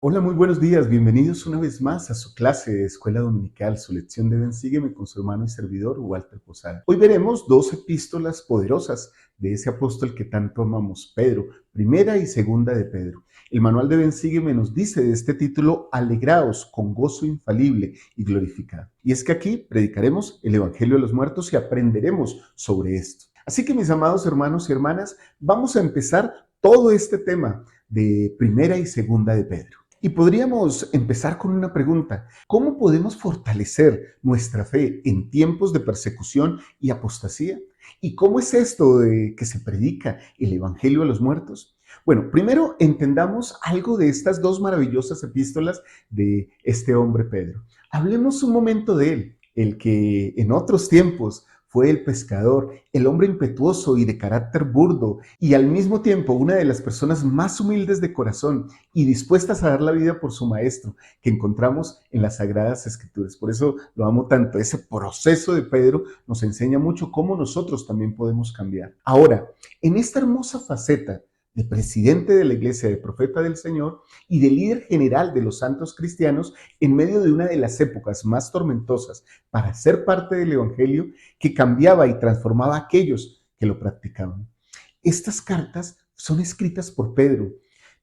Hola, muy buenos días. Bienvenidos una vez más a su clase de Escuela Dominical, su lección de Ven, sígueme con su hermano y servidor Walter Posada. Hoy veremos dos epístolas poderosas de ese apóstol que tanto amamos, Pedro, primera y segunda de Pedro. El manual de Ven, sígueme nos dice de este título: alegraos con gozo infalible y glorificado. Y es que aquí predicaremos el Evangelio de los muertos y aprenderemos sobre esto. Así que, mis amados hermanos y hermanas, vamos a empezar todo este tema de primera y segunda de Pedro. Y podríamos empezar con una pregunta: ¿cómo podemos fortalecer nuestra fe en tiempos de persecución y apostasía? ¿Y cómo es esto de que se predica el Evangelio a los muertos? Bueno, primero entendamos algo de estas dos maravillosas epístolas de este hombre Pedro. Hablemos un momento de él, el que en otros tiempos fue el pescador, el hombre impetuoso y de carácter burdo, y al mismo tiempo una de las personas más humildes de corazón y dispuestas a dar la vida por su maestro, que encontramos en las Sagradas Escrituras. Por eso lo amo tanto. Ese proceso de Pedro nos enseña mucho cómo nosotros también podemos cambiar. Ahora, en esta hermosa faceta de presidente de la iglesia, de profeta del Señor y de líder general de los santos cristianos, en medio de una de las épocas más tormentosas para ser parte del Evangelio, que cambiaba y transformaba a aquellos que lo practicaban. Estas cartas son escritas por Pedro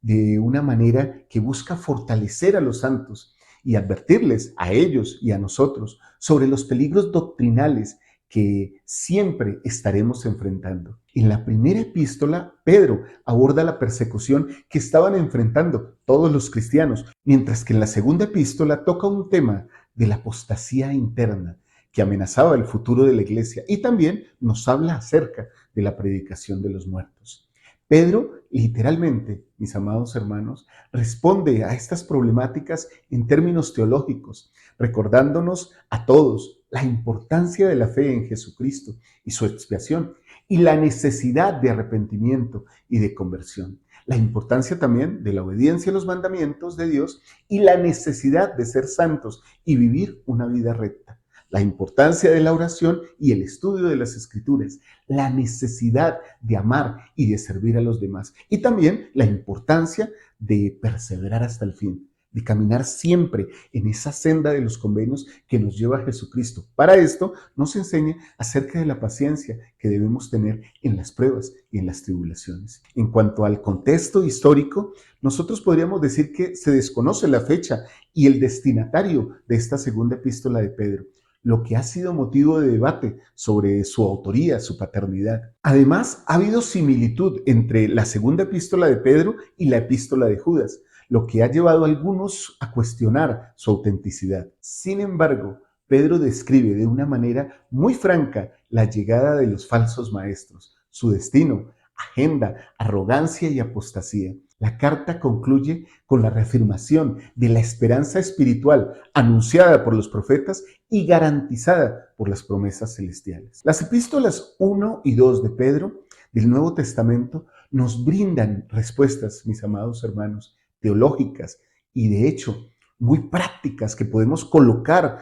de una manera que busca fortalecer a los santos y advertirles a ellos y a nosotros sobre los peligros doctrinales que siempre estaremos enfrentando. En la primera epístola, Pedro aborda la persecución que estaban enfrentando todos los cristianos, mientras que en la segunda epístola toca un tema de la apostasía interna que amenazaba el futuro de la iglesia, y también nos habla acerca de la predicación de los muertos. Pedro, literalmente, mis amados hermanos, responde a estas problemáticas en términos teológicos, recordándonos a todos la importancia de la fe en Jesucristo y su expiación, y la necesidad de arrepentimiento y de conversión. La importancia también de la obediencia a los mandamientos de Dios y la necesidad de ser santos y vivir una vida recta. La importancia de la oración y el estudio de las Escrituras, la necesidad de amar y de servir a los demás, y también la importancia de perseverar hasta el fin, de caminar siempre en esa senda de los convenios que nos lleva a Jesucristo. Para esto nos enseña acerca de la paciencia que debemos tener en las pruebas y en las tribulaciones. En cuanto al contexto histórico, nosotros podríamos decir que se desconoce la fecha y el destinatario de esta segunda epístola de Pedro, lo que ha sido motivo de debate sobre su autoría, su paternidad. Además, ha habido similitud entre la segunda epístola de Pedro y la epístola de Judas, lo que ha llevado a algunos a cuestionar su autenticidad. Sin embargo, Pedro describe de una manera muy franca la llegada de los falsos maestros, su destino, agenda, arrogancia y apostasía. La carta concluye con la reafirmación de la esperanza espiritual anunciada por los profetas y garantizada por las promesas celestiales. Las epístolas 1 y 2 de Pedro del Nuevo Testamento nos brindan respuestas, mis amados hermanos, teológicas y de hecho muy prácticas que podemos colocar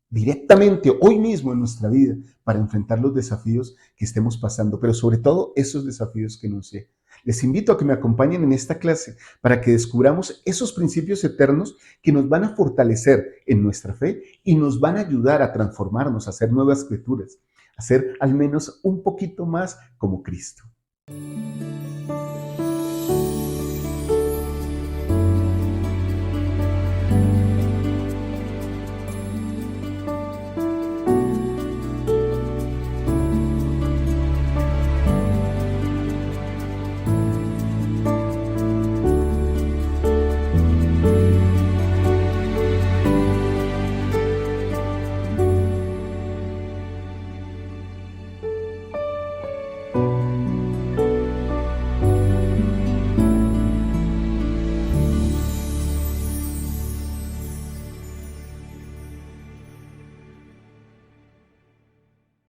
directamente hoy mismo en nuestra vida para enfrentar los desafíos que estemos pasando, pero sobre todo esos desafíos que enuncié. Les invito a que me acompañen en esta clase para que descubramos esos principios eternos que nos van a fortalecer en nuestra fe y nos van a ayudar a transformarnos, a ser nuevas criaturas, a ser al menos un poquito más como Cristo.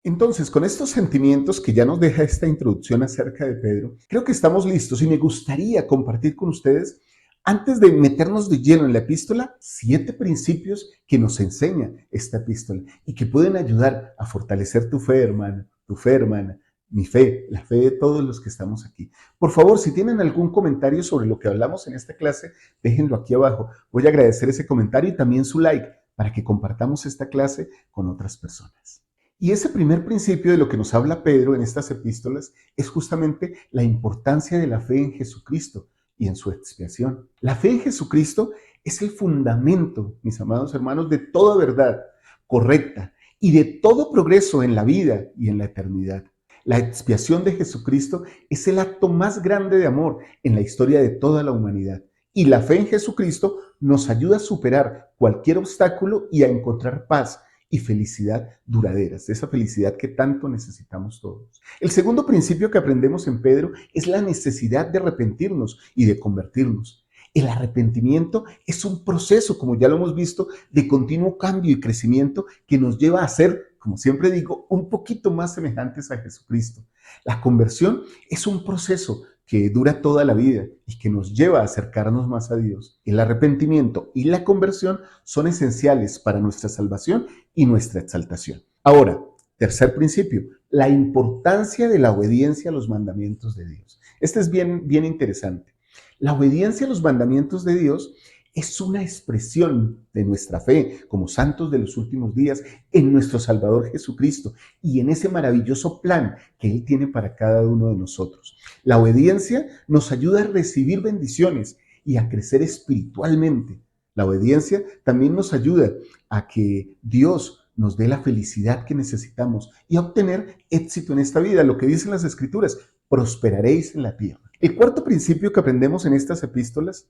Entonces, con estos sentimientos que ya nos deja esta introducción acerca de Pedro, creo que estamos listos y me gustaría compartir con ustedes, antes de meternos de lleno en la epístola, 7 principios que nos enseña esta epístola y que pueden ayudar a fortalecer tu fe, hermano, tu fe, hermana, mi fe, la fe de todos los que estamos aquí. Por favor, si tienen algún comentario sobre lo que hablamos en esta clase, déjenlo aquí abajo. Voy a agradecer ese comentario y también su like para que compartamos esta clase con otras personas. Y ese primer principio de lo que nos habla Pedro en estas epístolas es justamente la importancia de la fe en Jesucristo y en su expiación. La fe en Jesucristo es el fundamento, mis amados hermanos, de toda verdad correcta y de todo progreso en la vida y en la eternidad. La expiación de Jesucristo es el acto más grande de amor en la historia de toda la humanidad. Y la fe en Jesucristo nos ayuda a superar cualquier obstáculo y a encontrar paz y felicidad duraderas, esa felicidad que tanto necesitamos todos. El segundo principio que aprendemos en Pedro es la necesidad de arrepentirnos y de convertirnos. El arrepentimiento es un proceso, como ya lo hemos visto, de continuo cambio y crecimiento que nos lleva a ser, como siempre digo, un poquito más semejantes a Jesucristo. La conversión es un proceso que dura toda la vida y que nos lleva a acercarnos más a Dios. El arrepentimiento y la conversión son esenciales para nuestra salvación y nuestra exaltación. Ahora, tercer principio, la importancia de la obediencia a los mandamientos de Dios. Este es bien interesante. La obediencia a los mandamientos de Dios es una expresión de nuestra fe como santos de los últimos días en nuestro Salvador Jesucristo y en ese maravilloso plan que Él tiene para cada uno de nosotros. La obediencia nos ayuda a recibir bendiciones y a crecer espiritualmente. La obediencia también nos ayuda a que Dios nos dé la felicidad que necesitamos y a obtener éxito en esta vida. Lo que dicen las Escrituras, prosperaréis en la tierra. El cuarto principio que aprendemos en estas epístolas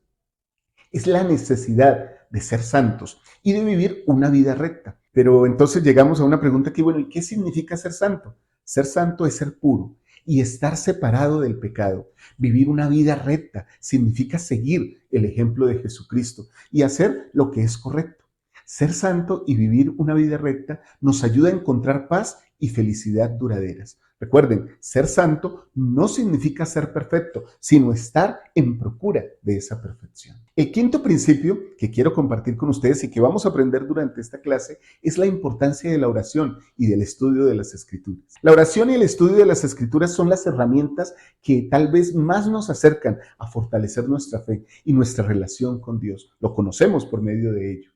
es la necesidad de ser santos y de vivir una vida recta. Pero entonces llegamos a una pregunta que, bueno, ¿y qué significa ser santo? Ser santo es ser puro y estar separado del pecado. Vivir una vida recta significa seguir el ejemplo de Jesucristo y hacer lo que es correcto. Ser santo y vivir una vida recta nos ayuda a encontrar paz y felicidad duraderas. Recuerden, ser santo no significa ser perfecto, sino estar en procura de esa perfección. El quinto principio que quiero compartir con ustedes y que vamos a aprender durante esta clase es la importancia de la oración y del estudio de las Escrituras. La oración y el estudio de las Escrituras son las herramientas que tal vez más nos acercan a fortalecer nuestra fe y nuestra relación con Dios. Lo conocemos por medio de ello.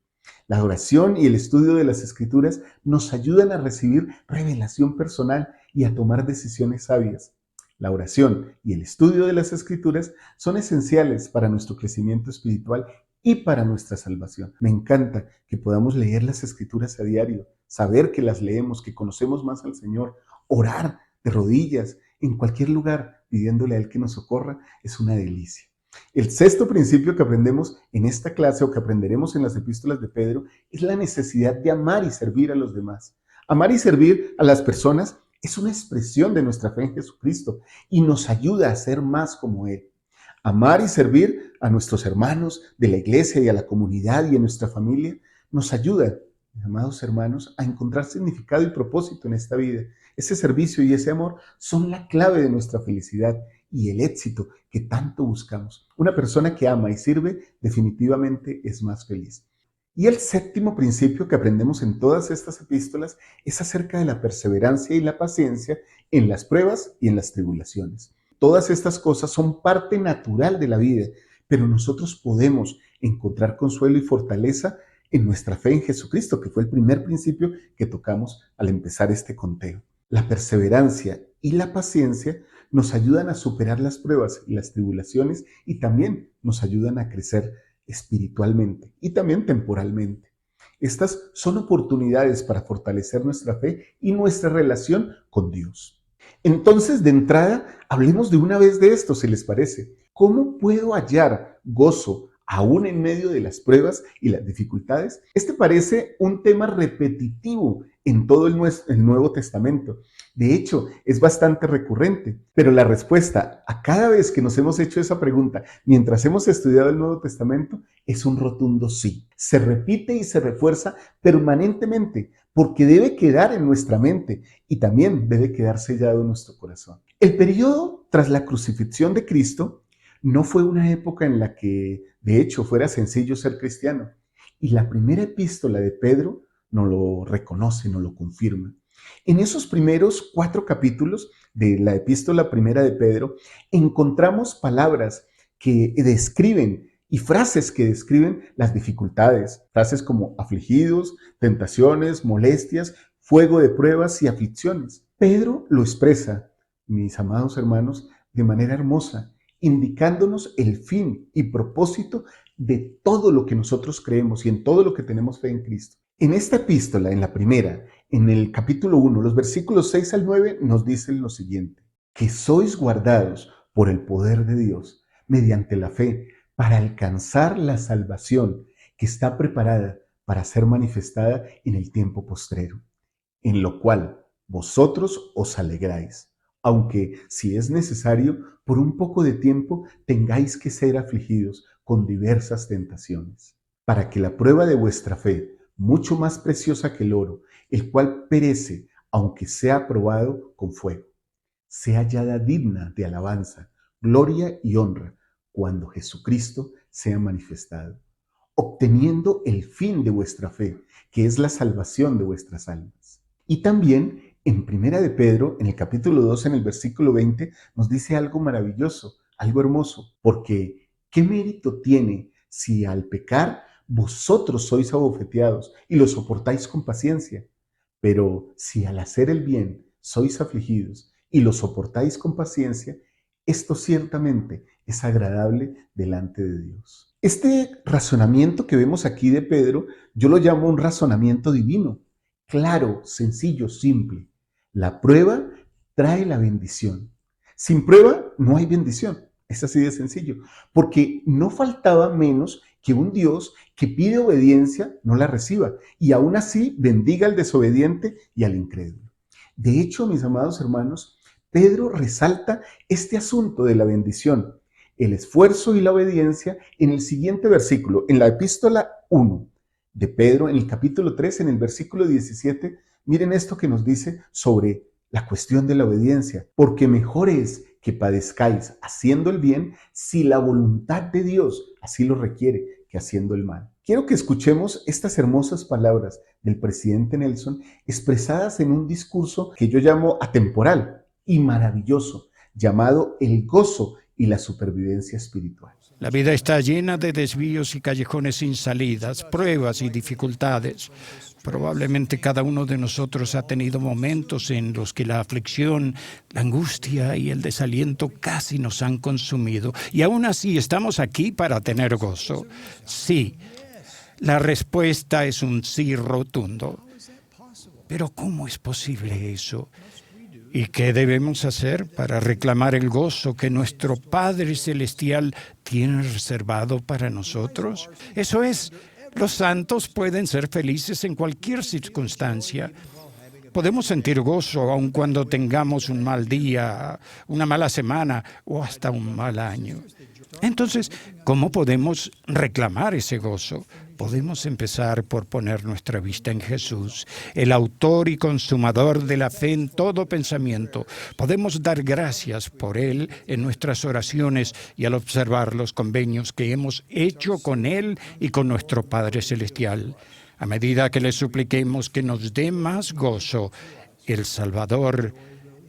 La oración y el estudio de las Escrituras nos ayudan a recibir revelación personal y a tomar decisiones sabias. La oración y el estudio de las Escrituras son esenciales para nuestro crecimiento espiritual y para nuestra salvación. Me encanta que podamos leer las Escrituras a diario, saber que las leemos, que conocemos más al Señor, orar de rodillas en cualquier lugar pidiéndole a Él que nos socorra, es una delicia. El sexto principio que aprendemos en esta clase o que aprenderemos en las epístolas de Pedro es la necesidad de amar y servir a los demás. Amar y servir a las personas es una expresión de nuestra fe en Jesucristo y nos ayuda a ser más como Él. Amar y servir a nuestros hermanos de la iglesia y a la comunidad y a nuestra familia nos ayuda, mis amados hermanos, a encontrar significado y propósito en esta vida. Ese servicio y ese amor son la clave de nuestra felicidad y el éxito que tanto buscamos. Una persona que ama y sirve definitivamente es más feliz. Y el séptimo principio que aprendemos en todas estas epístolas es acerca de la perseverancia y la paciencia en las pruebas y en las tribulaciones. Todas estas cosas son parte natural de la vida, pero nosotros podemos encontrar consuelo y fortaleza en nuestra fe en Jesucristo, que fue el primer principio que tocamos al empezar este conteo. La perseverancia y la paciencia nos ayudan a superar las pruebas y las tribulaciones y también nos ayudan a crecer espiritualmente y también temporalmente. Estas son oportunidades para fortalecer nuestra fe y nuestra relación con Dios. Entonces, de entrada, hablemos de una vez de esto, si les parece. ¿Cómo puedo hallar gozo aún en medio de las pruebas y las dificultades? Este parece un tema repetitivo en todo el Nuevo Testamento. De hecho, es bastante recurrente, pero la respuesta a cada vez que nos hemos hecho esa pregunta mientras hemos estudiado el Nuevo Testamento es un rotundo sí. Se repite y se refuerza permanentemente porque debe quedar en nuestra mente y también debe quedar sellado en nuestro corazón. El periodo tras la crucifixión de Cristo no fue una época en la que, de hecho, fuera sencillo ser cristiano. Y la primera epístola de Pedro nos lo reconoce, nos lo confirma. En esos primeros 4 capítulos de la epístola primera de Pedro, encontramos palabras que describen y frases que describen las dificultades, frases como afligidos, tentaciones, molestias, fuego de pruebas y aflicciones. Pedro lo expresa, mis amados hermanos, de manera hermosa, indicándonos el fin y propósito de todo lo que nosotros creemos y en todo lo que tenemos fe en Cristo. En esta epístola, en la primera, en el capítulo 1, los versículos 6 al 9, nos dicen lo siguiente: que sois guardados por el poder de Dios mediante la fe para alcanzar la salvación que está preparada para ser manifestada en el tiempo postrero, en lo cual vosotros os alegráis, aunque si es necesario, por un poco de tiempo tengáis que ser afligidos con diversas tentaciones, para que la prueba de vuestra fe, mucho más preciosa que el oro, el cual perece, aunque sea probado con fuego, sea hallada digna de alabanza, gloria y honra cuando Jesucristo sea manifestado, obteniendo el fin de vuestra fe, que es la salvación de vuestras almas. Y también en Primera de Pedro, en el capítulo 2, en el versículo 20, nos dice algo maravilloso, algo hermoso, porque ¿qué mérito tiene si al pecar vosotros sois abofeteados y lo soportáis con paciencia? Pero si al hacer el bien sois afligidos y lo soportáis con paciencia, esto ciertamente es agradable delante de Dios. Este razonamiento que vemos aquí de Pedro, yo lo llamo un razonamiento divino, claro, sencillo, simple. La prueba trae la bendición. Sin prueba no hay bendición. Es así de sencillo, porque no faltaba menos que un Dios que pide obediencia no la reciba y aún así bendiga al desobediente y al incrédulo. De hecho, mis amados hermanos, Pedro resalta este asunto de la bendición, el esfuerzo y la obediencia en el siguiente versículo, en la epístola 1 de Pedro, en el capítulo 3, en el versículo 17. Miren esto que nos dice sobre la cuestión de la obediencia, porque mejor es que padezcáis haciendo el bien si la voluntad de Dios así lo requiere que haciendo el mal. Quiero que escuchemos estas hermosas palabras del presidente Nelson expresadas en un discurso que yo llamo atemporal y maravilloso, llamado El gozo y la supervivencia espiritual. La vida está llena de desvíos y callejones sin salidas, pruebas y dificultades. Probablemente cada uno de nosotros ha tenido momentos en los que la aflicción, la angustia y el desaliento casi nos han consumido. Y aún así estamos aquí para tener gozo. Sí, la respuesta es un sí rotundo. Pero ¿cómo es posible eso? ¿Y qué debemos hacer para reclamar el gozo que nuestro Padre Celestial tiene reservado para nosotros? Eso es, los santos pueden ser felices en cualquier circunstancia. Podemos sentir gozo aun cuando tengamos un mal día, una mala semana o hasta un mal año. Entonces, ¿cómo podemos reclamar ese gozo? Podemos empezar por poner nuestra vista en Jesús, el autor y consumador de la fe en todo pensamiento. Podemos dar gracias por Él en nuestras oraciones y al observar los convenios que hemos hecho con Él y con nuestro Padre Celestial. A medida que le supliquemos que nos dé más gozo, el Salvador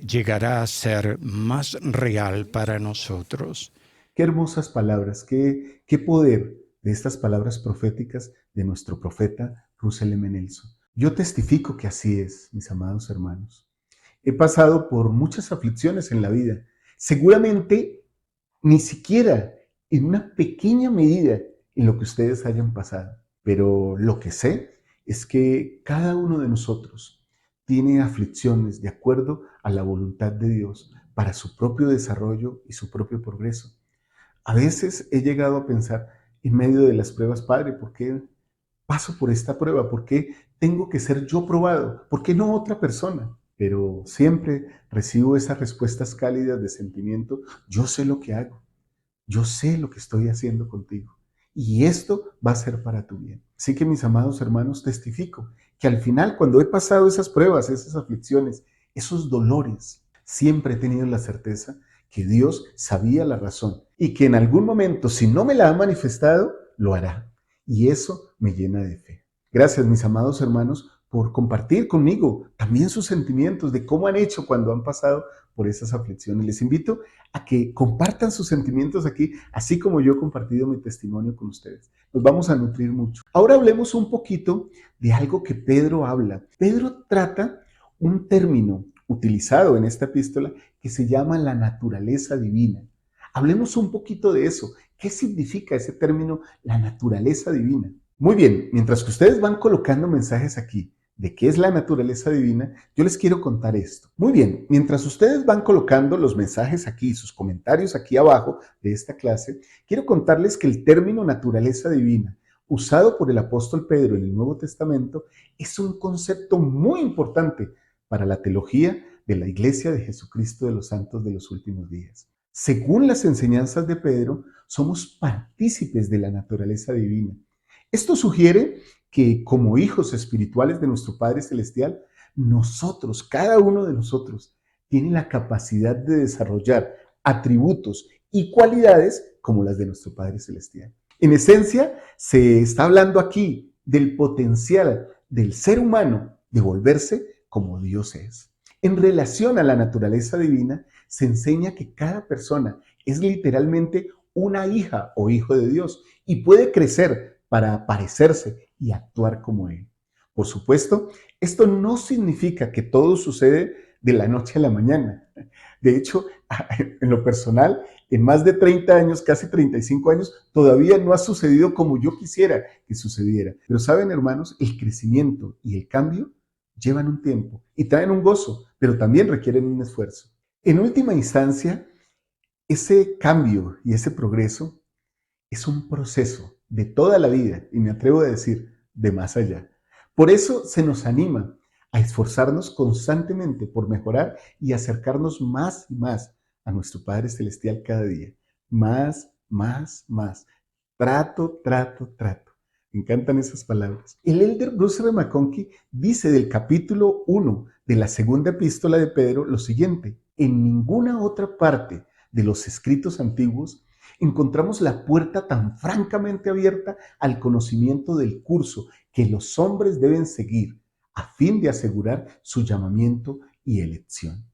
llegará a ser más real para nosotros. Qué hermosas palabras, qué poder de estas palabras proféticas de nuestro profeta Russell M. Nelson. Yo testifico que así es, mis amados hermanos. He pasado por muchas aflicciones en la vida. Seguramente ni siquiera en una pequeña medida en lo que ustedes hayan pasado. Pero lo que sé es que cada uno de nosotros tiene aflicciones de acuerdo a la voluntad de Dios para su propio desarrollo y su propio progreso. A veces he llegado a pensar en medio de las pruebas: Padre, ¿por qué paso por esta prueba? ¿Por qué tengo que ser yo probado? ¿Por qué no otra persona? Pero siempre recibo esas respuestas cálidas de sentimiento: yo sé lo que hago, yo sé lo que estoy haciendo contigo y esto va a ser para tu bien. Así que, mis amados hermanos, testifico que al final, cuando he pasado esas pruebas, esas aflicciones, esos dolores, siempre he tenido la certeza que Dios sabía la razón y que en algún momento, si no me la ha manifestado, lo hará. Y eso me llena de fe. Gracias, mis amados hermanos, por compartir conmigo también sus sentimientos de cómo han hecho cuando han pasado por esas aflicciones. Les invito a que compartan sus sentimientos aquí, así como yo he compartido mi testimonio con ustedes. Nos vamos a nutrir mucho. Ahora hablemos un poquito de algo que Pedro habla. Pedro trata un término utilizado en esta epístola que se llama la naturaleza divina. Hablemos un poquito de eso. ¿Qué significa ese término, la naturaleza divina? Muy bien, mientras que ustedes van colocando mensajes aquí de qué es la naturaleza divina, yo les quiero contar esto. Muy bien, mientras ustedes van colocando los mensajes aquí, sus comentarios aquí abajo de esta clase, quiero contarles que el término naturaleza divina, usado por el apóstol Pedro en el Nuevo Testamento, es un concepto muy importante para la teología de la Iglesia de Jesucristo de los Santos de los Últimos Días. Según las enseñanzas de Pedro, somos partícipes de la naturaleza divina. Esto sugiere que como hijos espirituales de nuestro Padre Celestial, nosotros, cada uno de nosotros, tiene la capacidad de desarrollar atributos y cualidades como las de nuestro Padre Celestial. En esencia, se está hablando aquí del potencial del ser humano de volverse como Dios es. En relación a la naturaleza divina, se enseña que cada persona es literalmente una hija o hijo de Dios y puede crecer para parecerse y actuar como Él. Por supuesto, esto no significa que todo sucede de la noche a la mañana. De hecho, en lo personal, en más de 30 años, casi 35 años, todavía no ha sucedido como yo quisiera que sucediera. Pero saben, hermanos, el crecimiento y el cambio llevan un tiempo y traen un gozo, pero también requieren un esfuerzo. En última instancia, ese cambio y ese progreso es un proceso de toda la vida y me atrevo a decir de más allá. Por eso se nos anima a esforzarnos constantemente por mejorar y acercarnos más y más a nuestro Padre Celestial cada día. Más, más, más. Trato, trato, trato. Me encantan esas palabras. El elder Bruce R. McConkie dice del capítulo 1 de la segunda epístola de Pedro lo siguiente: en ninguna otra parte de los escritos antiguos encontramos la puerta tan francamente abierta al conocimiento del curso que los hombres deben seguir a fin de asegurar su llamamiento y elección.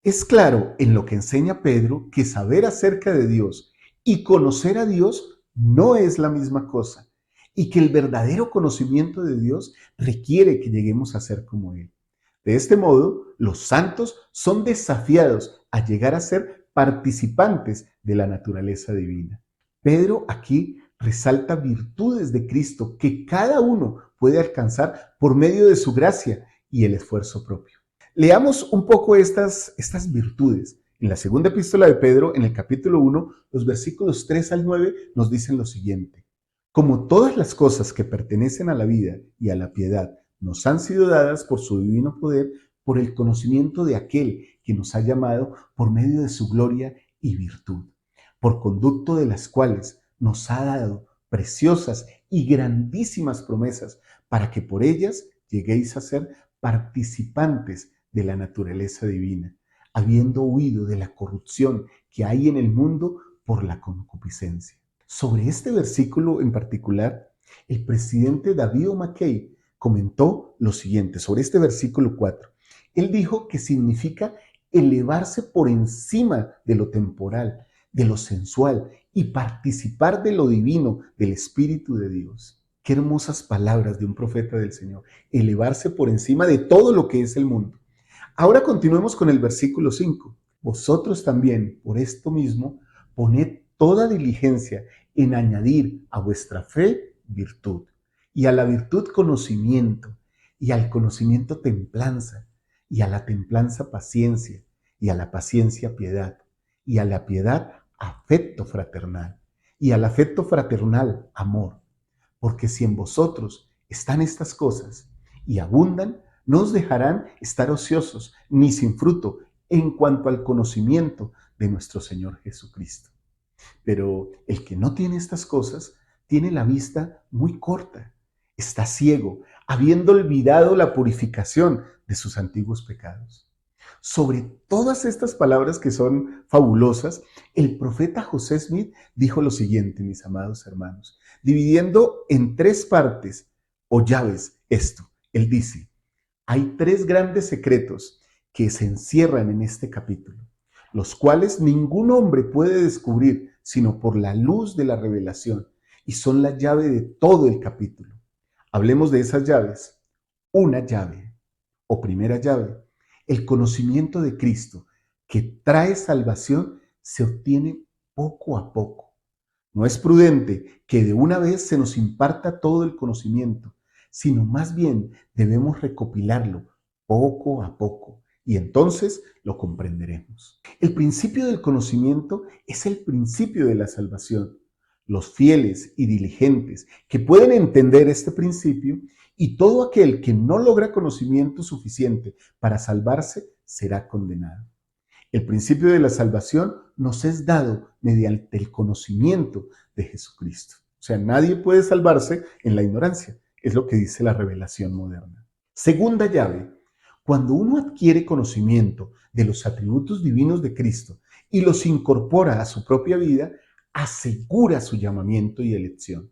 Es claro en lo que enseña Pedro que saber acerca de Dios y conocer a Dios no es la misma cosa y que el verdadero conocimiento de Dios requiere que lleguemos a ser como Él. De este modo, los santos son desafiados a llegar a ser participantes de la naturaleza divina. Pedro aquí resalta virtudes de Cristo que cada uno puede alcanzar por medio de su gracia y el esfuerzo propio. Leamos un poco estas virtudes. En la segunda epístola de Pedro, en el capítulo 1, los versículos 3 al 9 nos dicen lo siguiente: como todas las cosas que pertenecen a la vida y a la piedad nos han sido dadas por su divino poder, por el conocimiento de aquel que nos ha llamado por medio de su gloria y virtud, por conducto de las cuales nos ha dado preciosas y grandísimas promesas, para que por ellas lleguéis a ser participantes de la naturaleza divina, habiendo huido de la corrupción que hay en el mundo por la concupiscencia. Sobre este versículo en particular, el presidente David O. McKay comentó lo siguiente sobre este versículo 4. Él dijo que significa elevarse por encima de lo temporal, de lo sensual y participar de lo divino, del Espíritu de Dios. Qué hermosas palabras de un profeta del Señor. Elevarse por encima de todo lo que es el mundo. Ahora continuemos con el versículo 5. Vosotros también, por esto mismo, poned toda diligencia en añadir a vuestra fe virtud, y a la virtud conocimiento, y al conocimiento templanza, y a la templanza paciencia, y a la paciencia piedad, y a la piedad afecto fraternal, y al afecto fraternal amor. Porque si en vosotros están estas cosas y abundan, no os dejarán estar ociosos ni sin fruto en cuanto al conocimiento de nuestro Señor Jesucristo. Pero el que no tiene estas cosas tiene la vista muy corta, está ciego, habiendo olvidado la purificación de sus antiguos pecados. Sobre todas estas palabras que son fabulosas, el profeta José Smith dijo lo siguiente, mis amados hermanos, dividiendo en tres partes o llaves esto. Él dice: Hay tres grandes secretos que se encierran en este capítulo, los cuales ningún hombre puede descubrir sino por la luz de la revelación, y son la llave de todo el capítulo. Hablemos de esas llaves. Una llave, o primera llave, el conocimiento de Cristo, que trae salvación, se obtiene poco a poco. No es prudente que de una vez se nos imparta todo el conocimiento, sino más bien debemos recopilarlo poco a poco y entonces lo comprenderemos. El principio del conocimiento es el principio de la salvación. Los fieles y diligentes que pueden entender este principio y todo aquel que no logra conocimiento suficiente para salvarse será condenado. El principio de la salvación nos es dado mediante el conocimiento de Jesucristo. O sea, nadie puede salvarse en la ignorancia. Es lo que dice la revelación moderna. Segunda llave, cuando uno adquiere conocimiento de los atributos divinos de Cristo y los incorpora a su propia vida, asegura su llamamiento y elección.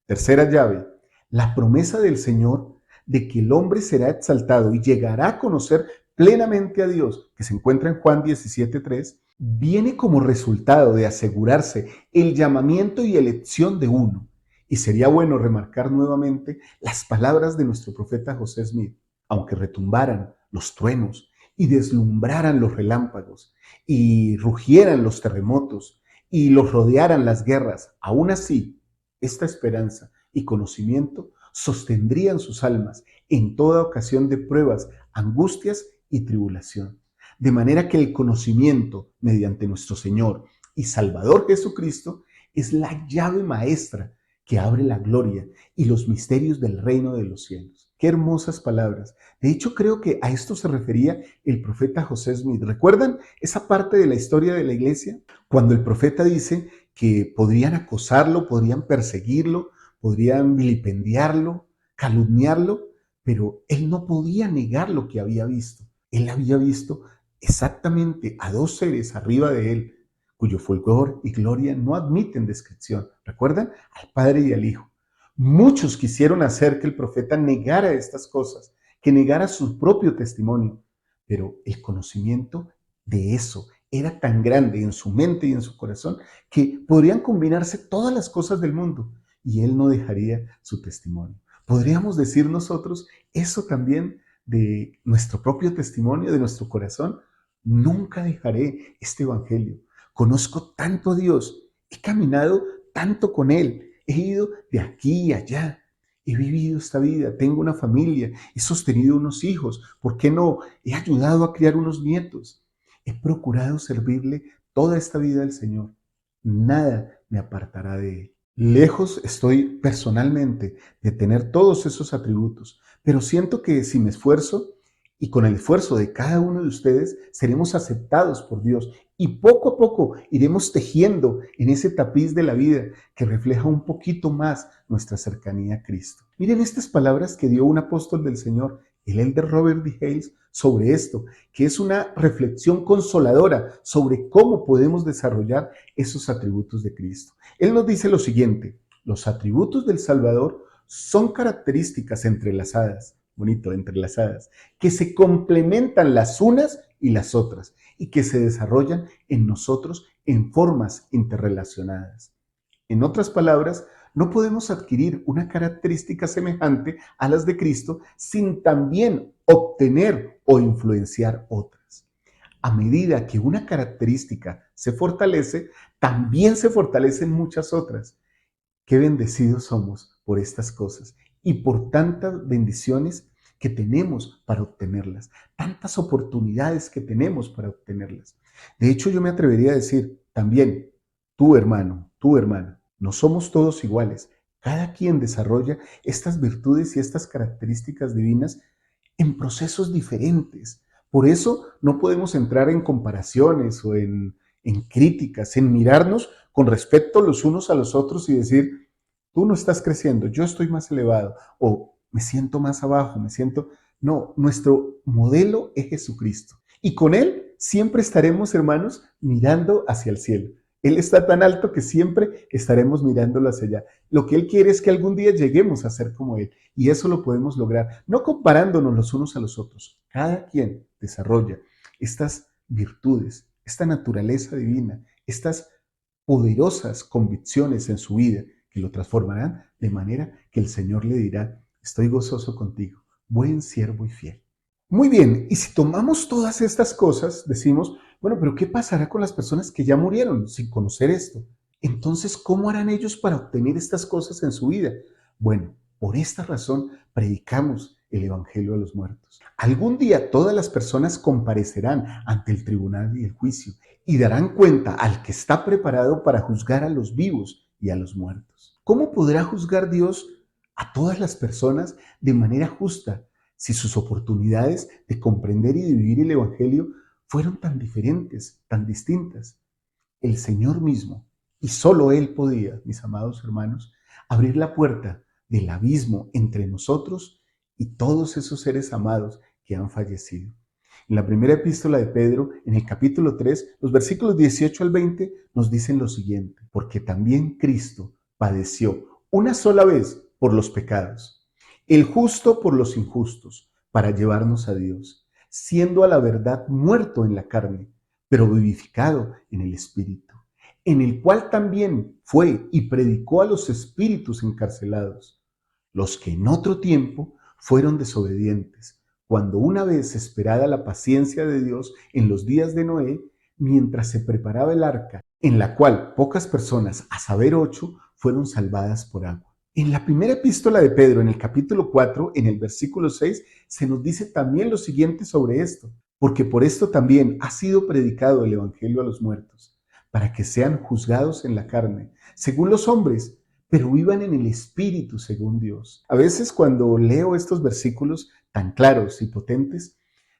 Tercera llave, la promesa del Señor de que el hombre será exaltado y llegará a conocer plenamente a Dios, que se encuentra en Juan 17:3, viene como resultado de asegurarse el llamamiento y elección de uno. Y sería bueno remarcar nuevamente las palabras de nuestro profeta José Smith. Aunque retumbaran los truenos y deslumbraran los relámpagos y rugieran los terremotos y los rodearan las guerras, aún así, esta esperanza y conocimiento sostendrían sus almas en toda ocasión de pruebas, angustias y tribulación. De manera que el conocimiento mediante nuestro Señor y Salvador Jesucristo es la llave maestra que abre la gloria y los misterios del reino de los cielos. Qué hermosas palabras. De hecho, creo que a esto se refería el profeta José Smith. ¿Recuerdan esa parte de la historia de la iglesia? Cuando el profeta dice que podrían acosarlo, podrían perseguirlo, podrían vilipendiarlo, calumniarlo, pero él no podía negar lo que había visto. Él había visto exactamente a dos seres arriba de él, cuyo fulgor y gloria no admiten descripción. ¿Recuerdan? Al Padre y al Hijo. Muchos quisieron hacer que el profeta negara estas cosas, que negara su propio testimonio, pero el conocimiento de eso era tan grande en su mente y en su corazón que podrían combinarse todas las cosas del mundo y él no dejaría su testimonio. ¿Podríamos decir nosotros eso también de nuestro propio testimonio, de nuestro corazón? Nunca dejaré este evangelio. Conozco tanto a Dios, he caminado tanto con Él, he ido de aquí y allá, he vivido esta vida, tengo una familia, he sostenido unos hijos, ¿por qué no? He ayudado a criar unos nietos, he procurado servirle toda esta vida al Señor. Nada me apartará de Él. Lejos estoy personalmente de tener todos esos atributos, pero siento que si me esfuerzo y con el esfuerzo de cada uno de ustedes seremos aceptados por Dios y poco a poco iremos tejiendo en ese tapiz de la vida que refleja un poquito más nuestra cercanía a Cristo. Miren estas palabras que dio un apóstol del Señor, el elder Robert D. Hales, sobre esto, que es una reflexión consoladora sobre cómo podemos desarrollar esos atributos de Cristo. Él nos dice lo siguiente: los atributos del Salvador son características entrelazadas, bonito, entrelazadas, que se complementan las unas y las otras y que se desarrollan en nosotros en formas interrelacionadas. En otras palabras, no podemos adquirir una característica semejante a las de Cristo sin también obtener o influenciar otras. A medida que una característica se fortalece, también se fortalecen muchas otras. Qué bendecidos somos por estas cosas y por tantas bendiciones que tenemos para obtenerlas, tantas oportunidades que tenemos para obtenerlas. De hecho, yo me atrevería a decir también, tú hermano, tú hermana, no somos todos iguales. Cada quien desarrolla estas virtudes y estas características divinas en procesos diferentes. Por eso no podemos entrar en comparaciones o en críticas, en mirarnos con respecto los unos a los otros y decir, tú no estás creciendo, yo estoy más elevado o me siento más abajo, me siento... No, nuestro modelo es Jesucristo. Y con Él siempre estaremos, hermanos, mirando hacia el cielo. Él está tan alto que siempre estaremos mirándolo hacia allá. Lo que Él quiere es que algún día lleguemos a ser como Él. Y eso lo podemos lograr, no comparándonos los unos a los otros. Cada quien desarrolla estas virtudes, esta naturaleza divina, estas poderosas convicciones en su vida que lo transformarán de manera que el Señor le dirá: estoy gozoso contigo, buen siervo y fiel. Muy bien, y si tomamos todas estas cosas, decimos, bueno, pero ¿qué pasará con las personas que ya murieron sin conocer esto? Entonces, ¿cómo harán ellos para obtener estas cosas en su vida? Bueno, por esta razón predicamos el Evangelio a los muertos. Algún día todas las personas comparecerán ante el tribunal y el juicio y darán cuenta al que está preparado para juzgar a los vivos y a los muertos. ¿Cómo podrá juzgar Dios a todas las personas de manera justa si sus oportunidades de comprender y de vivir el Evangelio fueron tan diferentes, tan distintas? El Señor mismo, y solo Él podía, mis amados hermanos, abrir la puerta del abismo entre nosotros y todos esos seres amados que han fallecido. En la primera epístola de Pedro, en el capítulo 3, los versículos 18 al 20, nos dicen lo siguiente: porque también Cristo padeció una sola vez por los pecados, el justo por los injustos, para llevarnos a Dios, siendo a la verdad muerto en la carne, pero vivificado en el Espíritu, en el cual también fue y predicó a los espíritus encarcelados, los que en otro tiempo fueron desobedientes, cuando una vez esperada la paciencia de Dios en los días de Noé, mientras se preparaba el arca, en la cual pocas personas, a saber 8, fueron salvadas por agua. En la primera epístola de Pedro, en el capítulo 4, en el versículo 6, se nos dice también lo siguiente sobre esto: porque por esto también ha sido predicado el Evangelio a los muertos, para que sean juzgados en la carne, según los hombres, pero vivan en el Espíritu según Dios. A veces cuando leo estos versículos tan claros y potentes,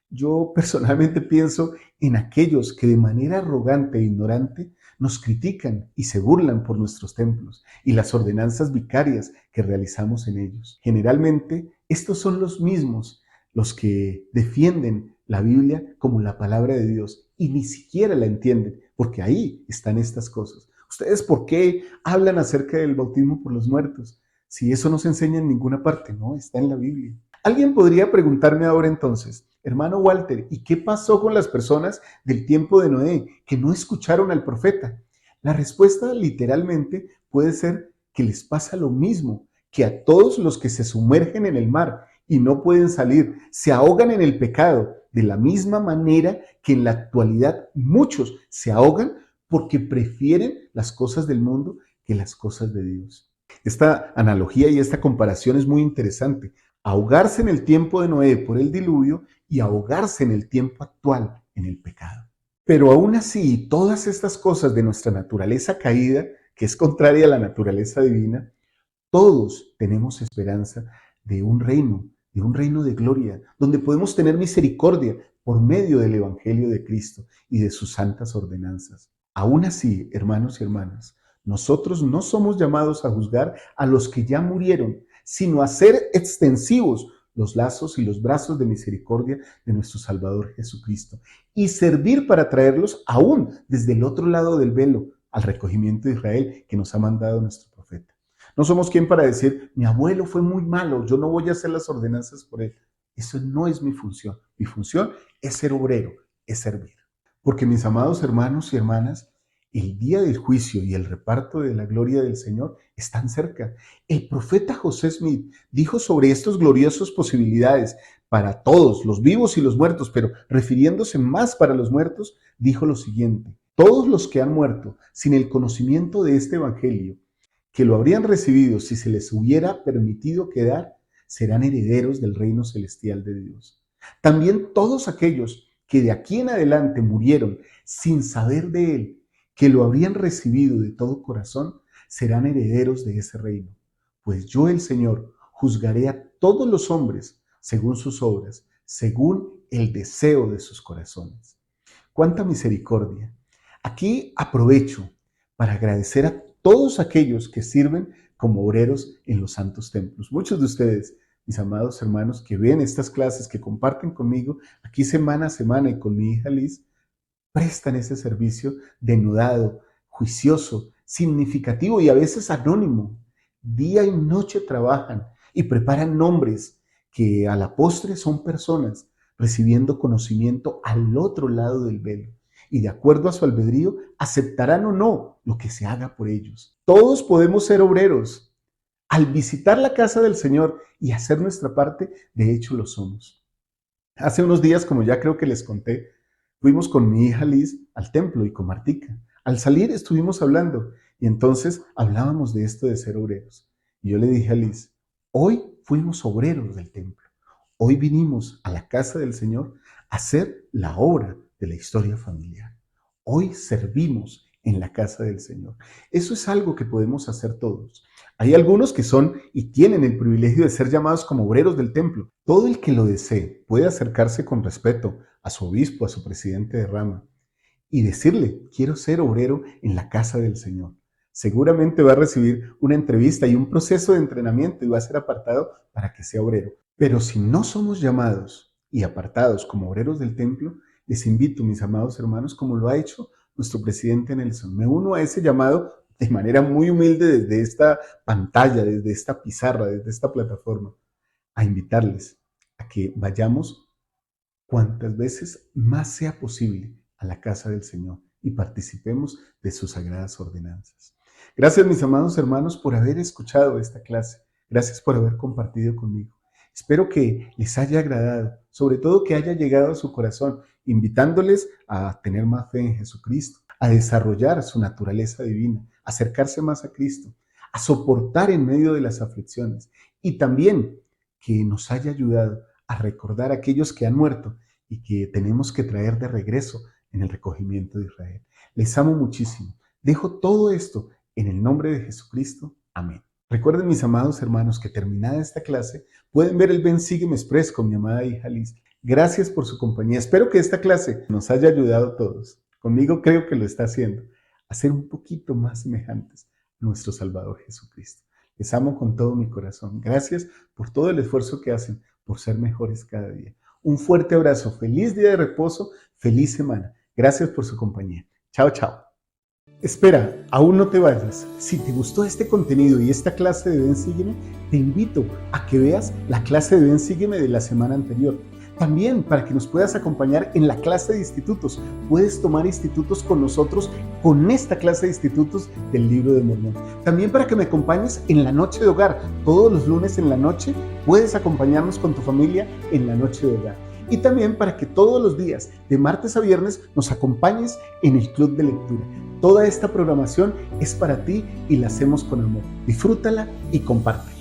yo personalmente pienso en aquellos que de manera arrogante e ignorante nos critican y se burlan por nuestros templos y las ordenanzas vicarias que realizamos en ellos. Generalmente, estos son los mismos los que defienden la Biblia como la palabra de Dios y ni siquiera la entienden, porque ahí están estas cosas. ¿Ustedes por qué hablan acerca del bautismo por los muertos? Si eso no se enseña en ninguna parte, no, está en la Biblia. Alguien podría preguntarme ahora entonces: hermano Walter, ¿y qué pasó con las personas del tiempo de Noé que no escucharon al profeta? La respuesta literalmente puede ser que les pasa lo mismo que a todos los que se sumergen en el mar y no pueden salir, se ahogan en el pecado, de la misma manera que en la actualidad muchos se ahogan porque prefieren las cosas del mundo que las cosas de Dios. Esta analogía y esta comparación es muy interesante. Ahogarse en el tiempo de Noé por el diluvio y ahogarse en el tiempo actual en el pecado. Pero aún así, todas estas cosas de nuestra naturaleza caída, que es contraria a la naturaleza divina, todos tenemos esperanza de un reino de gloria, donde podemos tener misericordia por medio del Evangelio de Cristo y de sus santas ordenanzas. Aún así, hermanos y hermanas, nosotros no somos llamados a juzgar a los que ya murieron, sino a ser extensivos los lazos y los brazos de misericordia de nuestro Salvador Jesucristo y servir para traerlos aún desde el otro lado del velo al recogimiento de Israel que nos ha mandado nuestro profeta. No somos quien para decir: mi abuelo fue muy malo, yo no voy a hacer las ordenanzas por él. Eso no es mi función. Mi función es ser obrero, es servir. Porque, mis amados hermanos y hermanas, el día del juicio y el reparto de la gloria del Señor están cerca. El profeta José Smith dijo sobre estas gloriosas posibilidades para todos, los vivos y los muertos, pero refiriéndose más para los muertos, dijo lo siguiente: todos los que han muerto sin el conocimiento de este evangelio, que lo habrían recibido si se les hubiera permitido quedar, serán herederos del reino celestial de Dios. También todos aquellos que de aquí en adelante murieron sin saber de Él, que lo habrían recibido de todo corazón, serán herederos de ese reino. Pues yo, el Señor, juzgaré a todos los hombres según sus obras, según el deseo de sus corazones. ¡Cuánta misericordia! Aquí aprovecho para agradecer a todos aquellos que sirven como obreros en los santos templos. Muchos de ustedes, mis amados hermanos, que ven estas clases, que comparten conmigo aquí semana a semana y con mi hija Liz, prestan ese servicio denodado juicioso, significativo y a veces anónimo. Día y noche trabajan y preparan nombres que a la postre son personas recibiendo conocimiento al otro lado del velo y de acuerdo a su albedrío aceptarán o no lo que se haga por ellos. Todos podemos ser obreros. Al visitar la casa del Señor y hacer nuestra parte, de hecho lo somos. Hace unos días, como ya creo que les conté, fuimos con mi hija Liz al templo y con Martica. Al salir estuvimos hablando y entonces hablábamos de esto de ser obreros. Y yo le dije a Liz, hoy fuimos obreros del templo. Hoy vinimos a la casa del Señor a hacer la obra de la historia familiar. Hoy servimos en la casa del Señor. Eso es algo que podemos hacer todos. Hay algunos que son y tienen el privilegio de ser llamados como obreros del templo. Todo el que lo desee puede acercarse con respeto a su obispo, a su presidente de rama y decirle, quiero ser obrero en la casa del Señor. Seguramente va a recibir una entrevista y un proceso de entrenamiento y va a ser apartado para que sea obrero. Pero si no somos llamados y apartados como obreros del templo, les invito, mis amados hermanos, como lo ha hecho nuestro presidente Nelson. Me uno a ese llamado de manera muy humilde desde esta pantalla, desde esta pizarra, desde esta plataforma, a invitarles a que vayamos cuantas veces más sea posible a la casa del Señor y participemos de sus sagradas ordenanzas. Gracias, mis amados hermanos, por haber escuchado esta clase. Gracias por haber compartido conmigo. Espero que les haya agradado, sobre todo que haya llegado a su corazón, invitándoles a tener más fe en Jesucristo, a desarrollar su naturaleza divina, a acercarse más a Cristo, a soportar en medio de las aflicciones y también que nos haya ayudado a recordar a aquellos que han muerto y que tenemos que traer de regreso en el recogimiento de Israel. Les amo muchísimo. Dejo todo esto en el nombre de Jesucristo. Amén. Recuerden, mis amados hermanos, que terminada esta clase, pueden ver el Ven Sígueme Express con mi amada hija Liz. Gracias por su compañía. Espero que esta clase nos haya ayudado a todos. Conmigo creo que lo está haciendo. A ser un poquito más semejantes a nuestro Salvador Jesucristo. Les amo con todo mi corazón. Gracias por todo el esfuerzo que hacen por ser mejores cada día. Un fuerte abrazo. Feliz día de reposo. Feliz semana. Gracias por su compañía. Chao, chao. Espera, aún no te vayas. Si te gustó este contenido y esta clase de Ven Sígueme, te invito a que veas la clase de Ven Sígueme de la semana anterior. También para que nos puedas acompañar en la clase de institutos. Puedes tomar institutos con nosotros con esta clase de institutos del Libro de Mormón. También para que me acompañes en la noche de hogar. Todos los lunes en la noche puedes acompañarnos con tu familia en la noche de hogar. Y también para que todos los días, de martes a viernes, nos acompañes en el club de lectura. Toda esta programación es para ti y la hacemos con amor. Disfrútala y compártela.